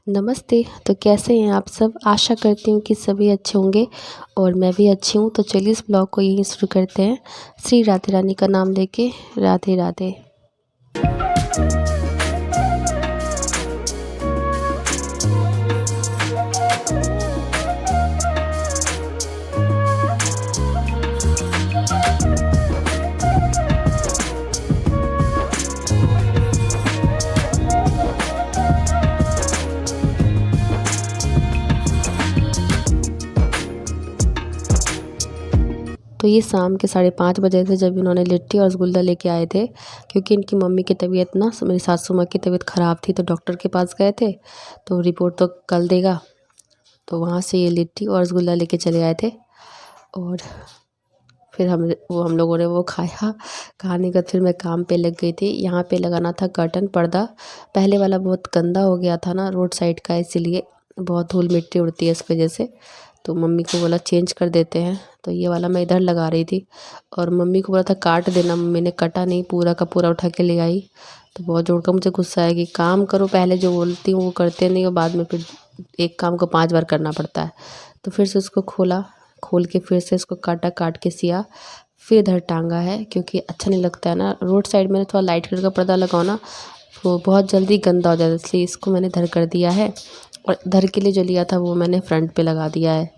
नमस्ते। तो कैसे हैं आप सब? आशा करती हूँ कि सभी अच्छे होंगे और मैं भी अच्छी हूँ। तो चलिए इस ब्लॉग को यहीं शुरू करते हैं, श्री राधे रानी का नाम लेके। राधे राधे। तो ये शाम के 5:30 बजे थे जब इन्होंने लिट्टी और रसगुल्ला लेके आए थे, क्योंकि इनकी मम्मी की तबीयत ना, मेरी सासू माँ की तबीयत ख़राब थी, तो डॉक्टर के पास गए थे। तो रिपोर्ट तो कल देगा। तो वहाँ से ये लिट्टी और रसगुल्ला लेके चले आए थे और फिर हम लोगों ने वो खाया। खाने के बाद फिर मैं काम पे लग गई थी। यहाँ पे लगाना था कर्टन पर्दा। पहले वाला बहुत गंदा हो गया था ना, रोड साइड का, इसीलिए बहुत धूल मिट्टी उड़ती है इस वजह से। तो मम्मी को बोला चेंज कर देते हैं, तो ये वाला मैं इधर लगा रही थी और मम्मी को बोला था काट देना, मम्मी ने कटा नहीं, पूरा का पूरा उठा के ले आई। तो बहुत जोर का मुझे गुस्सा आया कि काम करो, पहले जो बोलती हूँ वो करते नहीं और बाद में फिर एक काम को 5 बार करना पड़ता है। तो फिर से उसको खोल के फिर से इसको काट के सिया, फिर इधर टांगा है, क्योंकि अच्छा नहीं लगता है ना रोड साइड में थोड़ा लाइट कलर का पर्दा लगाओ ना, वो बहुत जल्दी गंदा हो जाता है, इसलिए इसको मैंने इधर कर दिया है। और इधर के लिए जो लिया था वो मैंने फ्रंट पे लगा दिया है।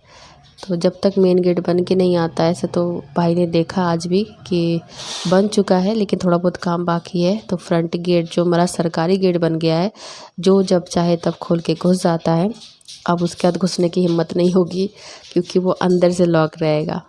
तो जब तक मेन गेट बन के नहीं आता है, ऐसे तो भाई ने देखा आज भी कि बन चुका है, लेकिन थोड़ा बहुत काम बाकी है। तो फ्रंट गेट जो हमारा सरकारी गेट बन गया है, जो जब चाहे तब खोल के घुस जाता है। अब उसके बाद घुसने की हिम्मत नहीं होगी, क्योंकि वो अंदर से लॉक रहेगा।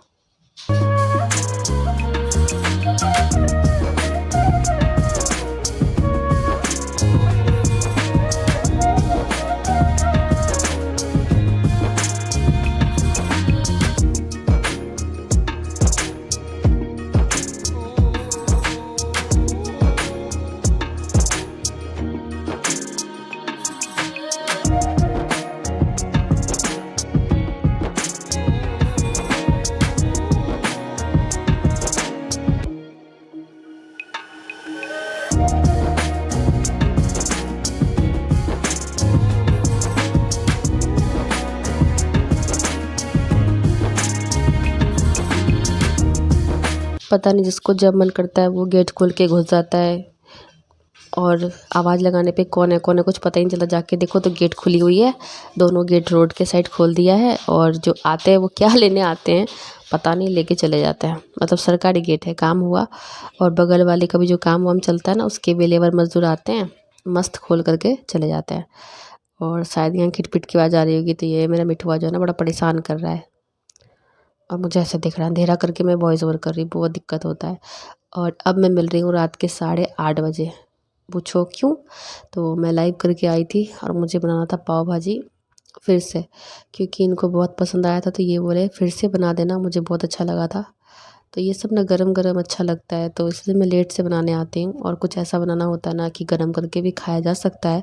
पता नहीं, जिसको जब मन करता है वो गेट खोल के घुस जाता है। और आवाज़ लगाने पे कौन है कुछ पता ही नहीं चला। जाके देखो तो गेट खुली हुई है, दोनों गेट रोड के साइड खोल दिया है। और जो आते हैं वो क्या लेने आते हैं पता नहीं, लेके चले जाते हैं। मतलब सरकारी गेट है, काम हुआ। और बगल वाले का भी जो काम वाम चलता है ना, उसके भी लेबर मजदूर आते हैं, मस्त खोल करके चले जाते हैं। और शायद यहाँ खिटपिट की आवाज़ आ रही होगी, तो ये मेरा मिठुआ जो है ना बड़ा परेशान कर रहा है। और मुझे ऐसा दिख रहा है, अंधेरा करके मैं वॉइस ओवर कर रही हूँ, बहुत दिक्कत होता है। और अब मैं मिल रही हूँ रात के 8:30 बजे। पूछो क्यों? तो मैं लाइव करके आई थी और मुझे बनाना था पाव भाजी फिर से, क्योंकि इनको बहुत पसंद आया था। तो ये बोले फिर से बना देना, मुझे बहुत अच्छा लगा था। तो ये सब ना गरम गरम अच्छा लगता है, तो इसलिए मैं लेट से बनाने आती हूँ। और कुछ ऐसा बनाना होता है ना कि गरम करके भी खाया जा सकता है,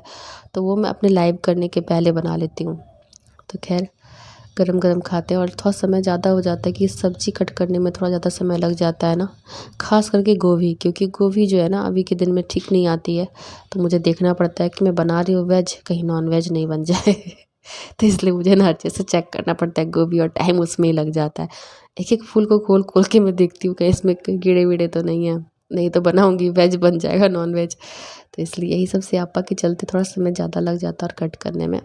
तो वो मैं अपने लाइव करने के पहले बना लेती हूँ। तो खैर, गरम गरम खाते हैं। और थोड़ा समय ज़्यादा हो जाता है कि सब्ज़ी कट करने में थोड़ा ज़्यादा समय लग जाता है ना, ख़ास करके गोभी, क्योंकि गोभी जो है ना अभी के दिन में ठीक नहीं आती है। तो मुझे देखना पड़ता है कि मैं बना रही हूँ वेज, कहीं नॉन वेज नहीं बन जाए। तो इसलिए मुझे ना अच्छे से चेक करना पड़ता है गोभी, और टाइम उसमें ही लग जाता है। एक एक फूल को खोल खोल के मैं देखती हूँ कहीं इसमें कीड़े वीड़े तो नहीं है, नहीं तो बनाऊँगी वेज बन जाएगा नॉन वेज। तो इसलिए यही सब स्यापा के चलते थोड़ा समय ज़्यादा लग जाता है और कट करने में।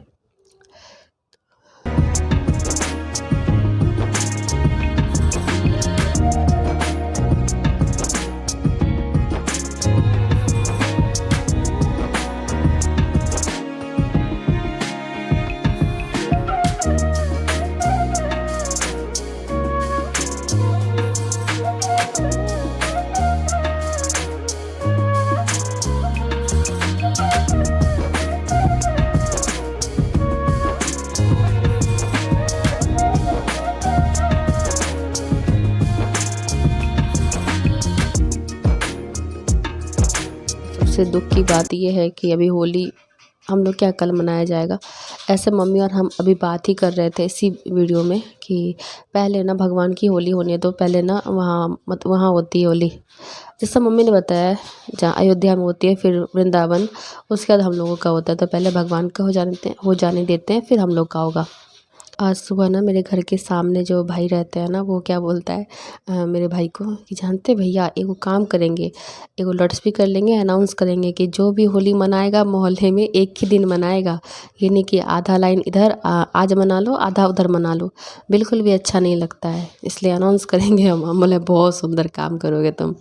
सबसे दुख की बात यह है कि अभी होली हम लोग क्या कल मनाया जाएगा। ऐसे मम्मी और हम अभी बात ही कर रहे थे इसी वीडियो में कि पहले ना भगवान की होली होनी है तो पहले ना वहाँ होती है होली, जैसा मम्मी ने बताया है, जहाँ अयोध्या में होती है, फिर वृंदावन, उसके बाद हम लोगों का होता है। तो पहले भगवान का हो जाने देते हैं, फिर हम लोग का होगा। आज सुबह ना मेरे घर के सामने जो भाई रहते हैं ना, वो क्या बोलता है मेरे भाई को कि जानते भैया एगो काम करेंगे, एगो लाउडस्पीकर लेंगे, अनाउंस करेंगे कि जो भी होली मनाएगा मोहल्ले में एक ही दिन मनाएगा, ये नहीं कि आधा लाइन इधर आज मना लो, आधा उधर मना लो, बिल्कुल भी अच्छा नहीं लगता है। इसलिए अनाउंस करेंगे हम बोले बहुत सुंदर काम करोगे तुम।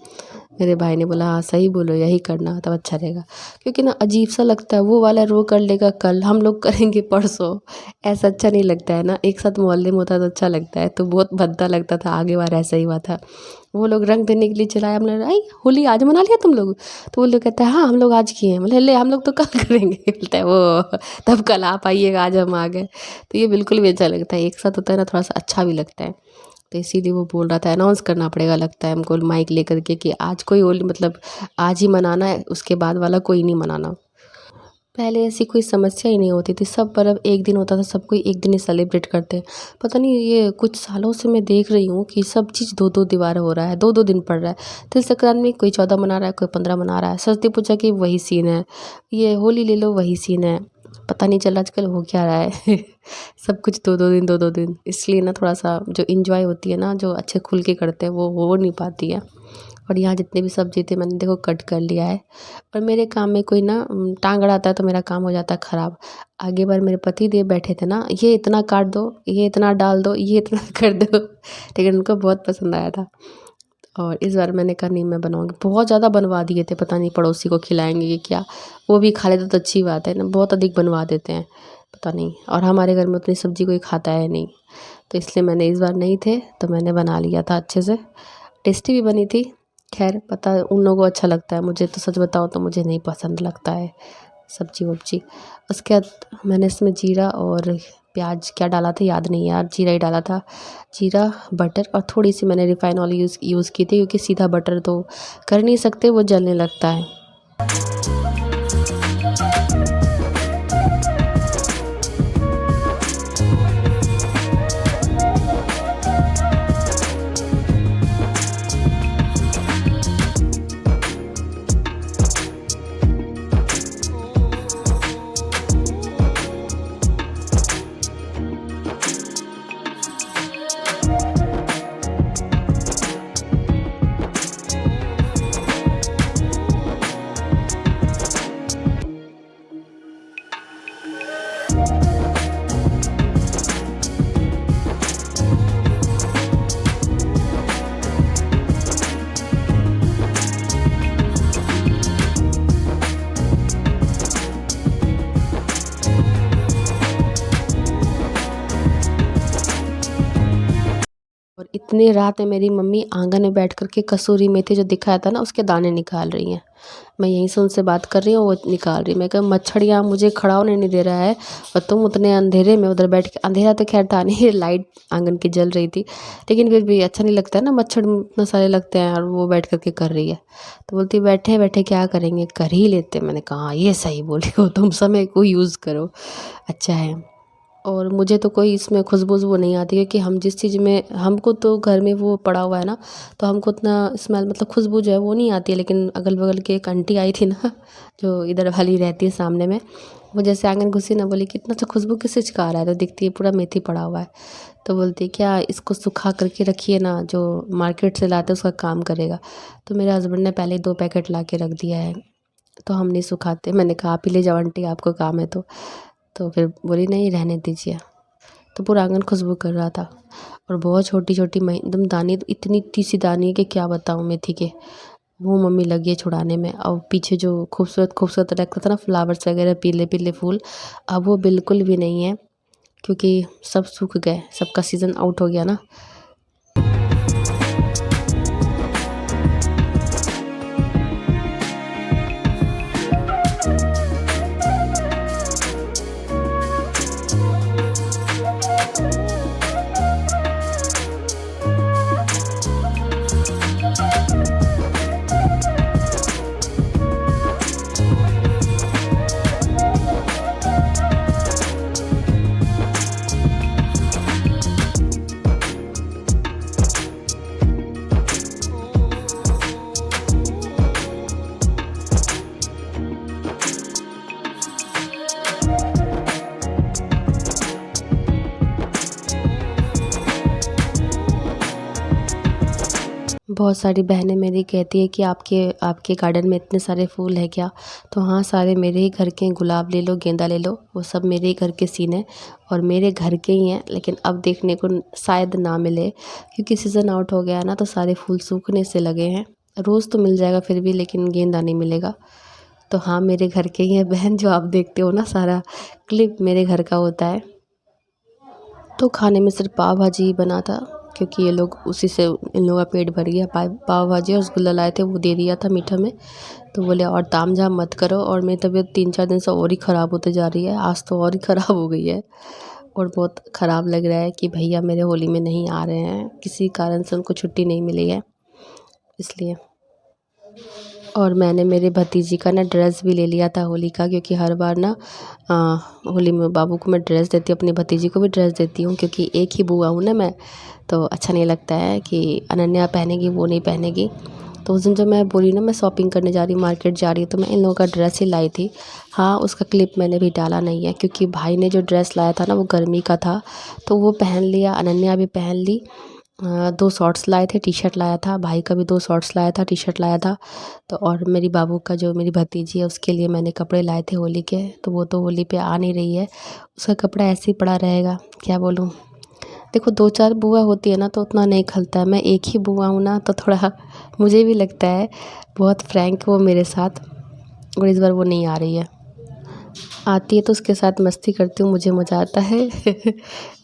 मेरे भाई ने बोला हाँ सही बोलो, यही करना तब अच्छा रहेगा। क्योंकि ना अजीब सा लगता है, वो वाला रो कर लेगा कल, हम लोग करेंगे परसों, ऐसा अच्छा नहीं लगता है ना। एक साथ मोहल्ले में होता तो अच्छा लगता है। तो बहुत भद्दा लगता था, आगे बार ऐसा ही हुआ था। वो लोग रंग देने के लिए चलाया, हमने आई होली आज मना लिया तुम लोग, तो वो लोग कहता है हाँ हम लोग आज किए हैं। बोले ले हम लोग तो कल करेंगे। बोलता है वो तब कल आप आइएगा, आज हम आ गए। तो ये बिल्कुल भी अच्छा लगता है, एक साथ होता है ना, थोड़ा सा अच्छा भी लगता है। तो इसीलिए वो बोल रहा था अनाउंस करना पड़ेगा, लगता है हमको माइक लेकर के कि आज कोई होली मतलब आज ही मनाना है, उसके बाद वाला कोई नहीं मनाना। पहले ऐसी कोई समस्या ही नहीं होती थी, सब पर्व एक दिन होता था, सब कोई एक दिन ही सेलिब्रेट करते हैं। पता नहीं ये कुछ सालों से मैं देख रही हूँ कि सब चीज़ दो दो दीवार हो रहा है, दो दो दिन पड़ रहा है। तिल संक्रांति में कोई 14 मना रहा है, कोई 15 मना रहा है, सरस्वती पूजा की वही सीन है, ये होली ले लो वही सीन है। पता नहीं चल आजकल हो क्या रहा है। सब कुछ दो दो दिन, दो दो दिन, इसलिए ना थोड़ा सा जो इंजॉय होती है ना, जो अच्छे खुल के करते हैं वो हो नहीं पाती है। और यहाँ जितने भी सब्जी थे मैंने देखो कट कर लिया है। और मेरे काम में कोई ना टांग अड़ाता है तो मेरा काम हो जाता है ख़राब। आगे बार मेरे पति देव बैठे थे ना, ये इतना काट दो, ये इतना डाल दो, ये इतना कर दो, लेकिन उनको बहुत पसंद आया था। और इस बार मैंने कहा नहीं मैं बनाऊँगी, बहुत ज़्यादा बनवा दिए थे, पता नहीं पड़ोसी को खिलाएंगे कि क्या, वो भी खा लेते तो अच्छी बात है ना, बहुत अधिक बनवा देते हैं पता नहीं। और हमारे घर में उतनी सब्ज़ी कोई खाता है नहीं, तो इसलिए मैंने इस बार नहीं थे तो मैंने बना लिया था अच्छे से, टेस्टी भी बनी थी। खैर पता उन लोगों को अच्छा लगता है, मुझे तो सच बताओ तो मुझे नहीं पसंद लगता है सब्जी वब्जी। उसके बाद मैंने इसमें जीरा और प्याज क्या डाला था याद नहीं यार, जीरा ही डाला था, जीरा बटर और थोड़ी सी मैंने रिफाइन ऑयल यूज़ की थी, क्योंकि सीधा बटर तो कर नहीं सकते, वो जलने लगता है। और इतनी रात में मेरी मम्मी आंगन में बैठ कर के कसूरी मेथी जो दिखाया था ना उसके दाने निकाल रही हैं। मैं यहीं से उनसे बात कर रही हूँ, वो निकाल रही। मैं कहा मच्छर यहाँ मुझे खड़ा होने नहीं दे रहा है और तुम उतने अंधेरे में उधर बैठ के, अंधेरा तो खैर था नहीं, लाइट आंगन की जल रही थी, लेकिन फिर भी अच्छा नहीं लगता है ना, मच्छर इतना सारे लगते हैं और वो बैठ कर के कर रही है। तो बोलती बैठे बैठे क्या करेंगे, कर ही लेते। मैंने कहा ये सही बोली हो तुम, समय को यूज़ करो, अच्छा है। और मुझे तो कोई इसमें खुशबू वो नहीं आती है कि हम जिस चीज़ में, हमको तो घर में वो पड़ा हुआ है ना, तो हमको उतना स्मेल मतलब खुशबू जो है वो नहीं आती है। लेकिन अगल बगल की एक आंटी आई थी ना, जो इधर वाली रहती है सामने में, वो जैसे आंगन घुसी ना, बोली कितना अच्छा खुशबू किस चीज़ का आ रहा है, तो दिखती है पूरा मेथी पड़ा हुआ है। तो बोलती क्या इसको सुखा करके रखिए ना, जो मार्केट से लाते उसका काम करेगा। तो मेरे हस्बैंड ने पहले 2 पैकेट ला के रख दिया है, तो हम नहीं सुखाते। मैंने कहा आप ही ले जाओ आंटी, आपको काम है तो फिर बोली नहीं रहने दीजिए। तो पूरा आंगन खुशबू कर रहा था। और बहुत छोटी छोटी एकदम दानी, इतनी इतनी सी दानी है कि क्या बताऊँ मेथी के, वो मम्मी लगी है छुड़ाने में। और पीछे जो खूबसूरत खूबसूरत लगता था ना फ्लावर्स वगैरह, पीले पीले फूल, अब वो बिल्कुल भी नहीं है, क्योंकि सब सूख गए, सबका सीज़न आउट हो गया ना। बहुत सारी बहनें मेरी कहती है कि आपके आपके गार्डन में इतने सारे फूल है क्या? तो हाँ, सारे मेरे ही घर के हैं, गुलाब ले लो, गेंदा ले लो, वो सब मेरे ही घर के सीन हैं और मेरे घर के ही हैं। लेकिन अब देखने को शायद ना मिले, क्योंकि सीज़न आउट हो गया है ना, तो सारे फूल सूखने से लगे हैं। रोज़ तो मिल जाएगा फिर भी, लेकिन गेंदा नहीं मिलेगा। तो हाँ, मेरे घर के ही हैं बहन, जो आप देखते हो ना, सारा क्लिप मेरे घर का होता है। तो खाने में सिर्फ पाव भाजी ही बना था, क्योंकि ये लोग उसी से इन लोगों का पेट भर गया। पाव भाजी और रसगुल्ला लाए थे, वो दे दिया था मीठा में। तो बोले और तामझाम मत करो। और मेरी तबीयत 3-4 दिन से और ही ख़राब होते जा रही है, आज तो और ही ख़राब हो गई है। और बहुत ख़राब लग रहा है कि भैया मेरे होली में नहीं आ रहे हैं, किसी कारण से उनको छुट्टी नहीं मिली है, इसलिए। और मैंने मेरे भतीजी का ना ड्रेस भी ले लिया था होली का, क्योंकि हर बार ना होली में बाबू को मैं ड्रेस देती हूँ, अपनी भतीजी को भी ड्रेस देती हूँ, क्योंकि एक ही बुआ हूँ ना मैं। तो अच्छा नहीं लगता है कि अनन्या पहनेगी वो नहीं पहनेगी। तो उस दिन जब मैं बोली ना मैं शॉपिंग करने जा रही हूँ, मार्केट जा रही हूँ, तो मैं इन लोगों का ड्रेस ही लाई थी। हाँ, उसका क्लिप मैंने भी डाला नहीं है, क्योंकि भाई ने जो ड्रेस लाया था ना वो गर्मी का था, तो वो पहन लिया, अनन्या भी पहन ली। 2 शॉर्ट्स लाए थे, टी शर्ट लाया था, भाई का भी 2 शॉर्ट्स लाया था, टी शर्ट लाया था। तो और मेरी बाबू का, जो मेरी भतीजी है, उसके लिए मैंने कपड़े लाए थे होली के। तो वो तो होली पे आ नहीं रही है, उसका कपड़ा ऐसे ही पड़ा रहेगा, क्या बोलूँ। देखो 2-4 बुआ होती है ना तो उतना नहीं खलता है, मैं एक ही बुआ हूँ ना, तो थोड़ा मुझे भी लगता है बहुत फ्रैंक वो मेरे साथ। और इस बार वो नहीं आ रही है, आती है तो उसके साथ मस्ती करती हूँ, मुझे मज़ा आता है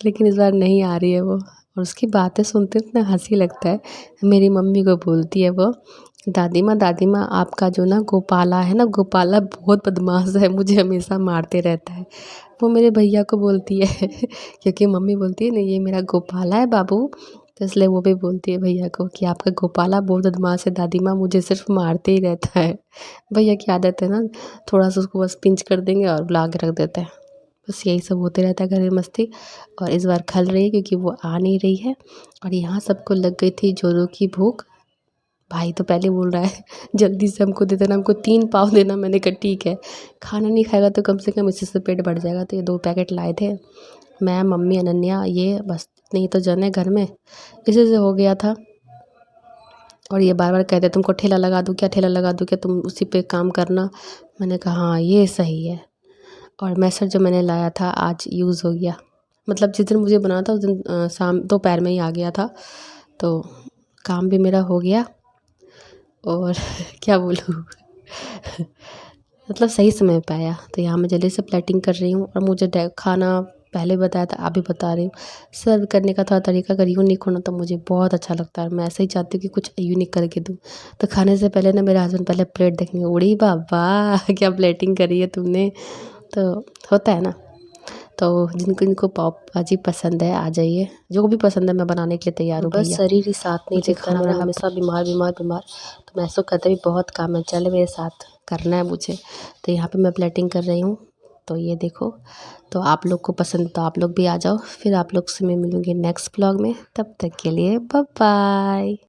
लेकिन इस बार नहीं आ रही है वो। और उसकी बातें सुनते इतना हंसी लगता है। मेरी मम्मी को बोलती है वो, दादी माँ आपका जो ना गोपाला है ना, गोपाला बहुत बदमाश है, मुझे हमेशा मारते रहता है। वो मेरे भैया को बोलती है क्योंकि मम्मी बोलती है ना ये मेरा गोपाला है बाबू, तो इसलिए वो भी बोलती है भैया को कि आपका गोपाला बहुत बदमाश है दादी माँ, मुझे सिर्फ मारते ही रहता है। भैया की आदत है ना, थोड़ा सा उसको बस पिंच कर देंगे और बुला के रख देते हैं। बस यही सब होते रहता है घर में मस्ती। और इस बार खल रही है क्योंकि वो आ नहीं रही है। और यहाँ सबको लग गई थी जोरों की भूख। भाई तो पहले बोल रहा है जल्दी से हमको दे देना, हमको 3 पाव देना। मैंने कहा ठीक है, खाना नहीं खाएगा तो कम से कम इसी से पेट भर जाएगा। तो ये 2 पैकेट लाए थे, मैं, मम्मी, अनन्या, ये बस नहीं तो जन है घर में, इसी से हो गया था। और ये बार बार कहते तुमको ठेला लगा दूँ क्या, ठेला लगा दूँ क्या, तुम उसी पे काम करना। मैंने कहा हाँ ये सही है। और मैसर जो मैंने लाया था आज यूज़ हो गया, मतलब जिस दिन मुझे बनाना था उस दिन शाम दोपहर में ही आ गया था, तो काम भी मेरा हो गया। और क्या बोलूँ मतलब सही समय पे आया। तो यहाँ मैं जल्दी से प्लेटिंग कर रही हूँ। और मुझे खाना पहले बताया था, अभी बता रही हूँ, सर्व करने का थोड़ा तरीका अगर यूनिक होना तो मुझे बहुत अच्छा लगता है। मैं ऐसे ही चाहती हूँ कि कुछ यूनिक करके दूँ। तो खाने से पहले ना मेरे हस्बैंड पहले प्लेट देखने, उड़ी बाबा क्या प्लेटिंग करी है तुमने। तो होता है ना। तो जिनको जिनको पाव भाजी पसंद है आ जाइए, जो भी पसंद है मैं बनाने के लिए तैयार हूँ। बस शरीर ही साथ नहीं देता ना, मैं हमेशा बीमार बीमार बीमार। तो मैं ऐसा कहते भी बहुत काम है, चले मेरे साथ करना है मुझे। तो यहाँ पे मैं प्लेटिंग कर रही हूँ, तो ये देखो। तो आप लोग को पसंद तो आप लोग भी आ जाओ। फिर आप लोग से मैं मिलूँगी नेक्स्ट ब्लॉग में, तब तक के लिए बाय बाय।